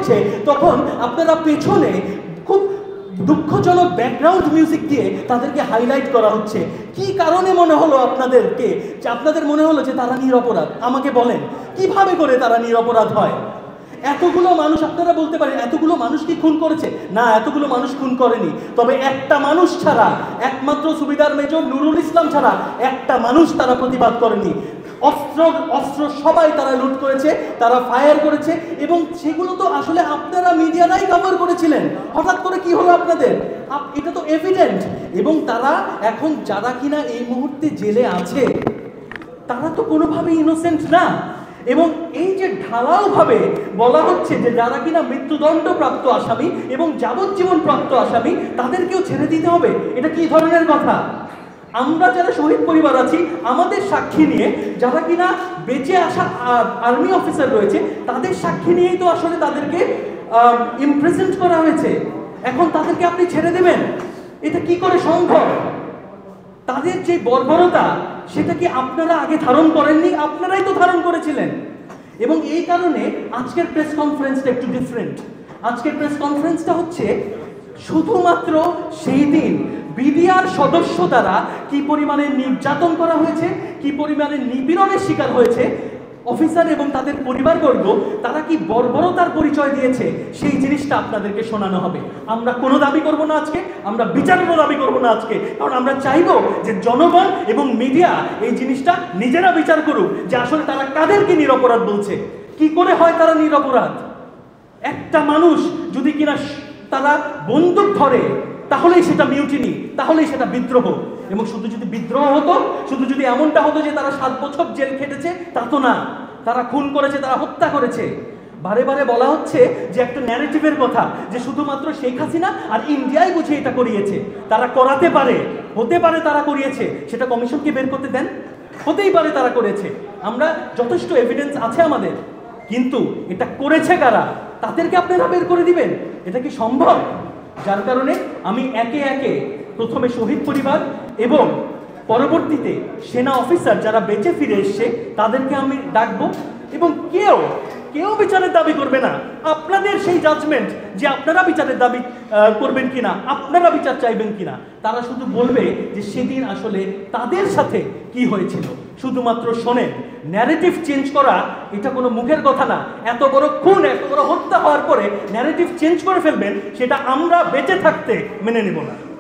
হচ্ছে তখন আপনারা পেছনে খুব দুঃখজনক ব্যাকগ্রাউন্ড মিউজিক দিয়ে তাদেরকে হাইলাইট করা হচ্ছে। কি কারণে মনে হলো আপনাদেরকে, যে আপনাদের মনে হলো যে তারা নিরপরাধ? আমাকে বলেন কিভাবে করে তারা নিরপরাধ হয়? এতগুলো মানুষ, আপনারা বলতে পারেন এতগুলো মানুষ কি খুন করেছে? না, এতগুলো মানুষ খুন করেনি। তবে একটা মানুষ ছাড়া, একমাত্র সুবিদার মেজর নুরুল ইসলাম ছাড়া একটা মানুষ তারা প্রতিবাদ করেনি। অস্ত্র সবাই তারা লুট করেছে, তারা ফায়ার করেছে, এবং সেগুলো তো আসলে আপনারা মিডিয়ারাই কভার করেছিলেন। হঠাৎ করে কি হলো আপনাদের? এটা তো এভিডেন্ট। এবং তারা এখন যারা কিনা এই মুহূর্তে জেলে আছে তারা তো কোনোভাবেই ইনোসেন্ট না। এবং এই যে ঢালাওভাবে বলা হচ্ছে যে যারা কিনা মৃত্যুদণ্ডপ্রাপ্ত আসামি এবং যাবজ্জীবন প্রাপ্ত আসামি তাদেরকেও ছেড়ে দিতে হবে, এটা কি ধরনের কথা? আমরা যারা শহীদ পরিবার আছি আমাদের সাক্ষী নিয়ে, যারা কিনা বেঁচে আসা আর্মি অফিসার রয়েছে তাদের সাক্ষী নিয়েই তো আসলে তাদেরকে ইমপ্রেজেন্ট করা হয়েছে। এখন তাদেরকে আপনি ছেড়ে দেবেন? এটা কি করে সম্ভব? তাদের যে বর্বরতা সেটা কি আপনারা আগে ধারণ করেননি? আপনারাই তো ধারণ করেছিলেন। এবং এই কারণে আজকের প্রেস কনফারেন্সটা একটু ডিফারেন্ট। আজকের প্রেস কনফারেন্সটা হচ্ছে শুধুমাত্র সেই দিন বিডিআর সদস্য দ্বারা কি পরিমাণে নির্যাতন করা হয়েছে, কি পরিমাণে নিপীড়নের শিকার হয়েছে অফিসার এবং তাদের পরিবারবর্গ, তারা কি বর্বরতার পরিচয় দিয়েছে, সেই জিনিসটা আপনাদেরকে শোনানো হবে। আমরা কোনো দাবি করব না আজকে, আমরা বিচারেরও দাবি করব না আজকে, কারণ আমরা চাইবো যে জনগণ এবং মিডিয়া এই জিনিসটা নিজেরা বিচার করুক যে আসলে তারা কাদেরকে নিরপরাধ বলছে। কি করে হয় তারা নিরপরাধ? একটা মানুষ যদি কিনা তারা বন্দুক ধরে তাহলেই সেটা মিউটিনি, তাহলেই সেটা বিদ্রোহ। এবং শুধু যদি বিদ্রোহ হতো, শুধু যদি এমনটা হতো যে তারা 7 বছর জেল খেটেছে, তা তো না। তারা খুন করেছে, তারা হত্যা করেছে। বারে বারে বলা হচ্ছে যে একটা ন্যারেটিভের কথা, যে শুধুমাত্র শেখ হাসিনা আর ইন্ডিয়াই বুঝে এটা করিয়েছে। তারা করাতে পারে, হতে পারে তারা করিয়েছে, সেটা কমিশনকে বের করতে দেন। হতেই পারে তারা করেছে, আমরা যথেষ্ট এভিডেন্স আছে আমাদের, কিন্তু এটা করেছে কারা তাদেরকে আপনারা বের করে দিবেন? এটা কি সম্ভব? যার কারণে আমি একে একে প্রথমে শহীদ পরিবার এবং পরবর্তীতে সেনা অফিসার যারা বেঁচে ফিরে এসছে তাদেরকে আমি ডাকবো। এবং কেউ বিচারের দাবি করবে না। আপনাদের সেই জাজমেন্ট যে আপনারা বিচারের দাবি করবেন কিনা, আপনারা বিচার চাইবেন কিনা, তারা শুধু বলবে যে সেদিন আসলে তাদের সাথে কি হয়েছিল। শুধুমাত্র শোনেন, ন্যারেটিভ চেঞ্জ করা এটা কোনো মুখের কথা না। এত বড় খুন, এত বড় হত্যা হওয়ার পরে ন্যারেটিভ চেঞ্জ করে ফেলবেন, সেটা আমরা বেঁচে থাকতে মেনে নেব না।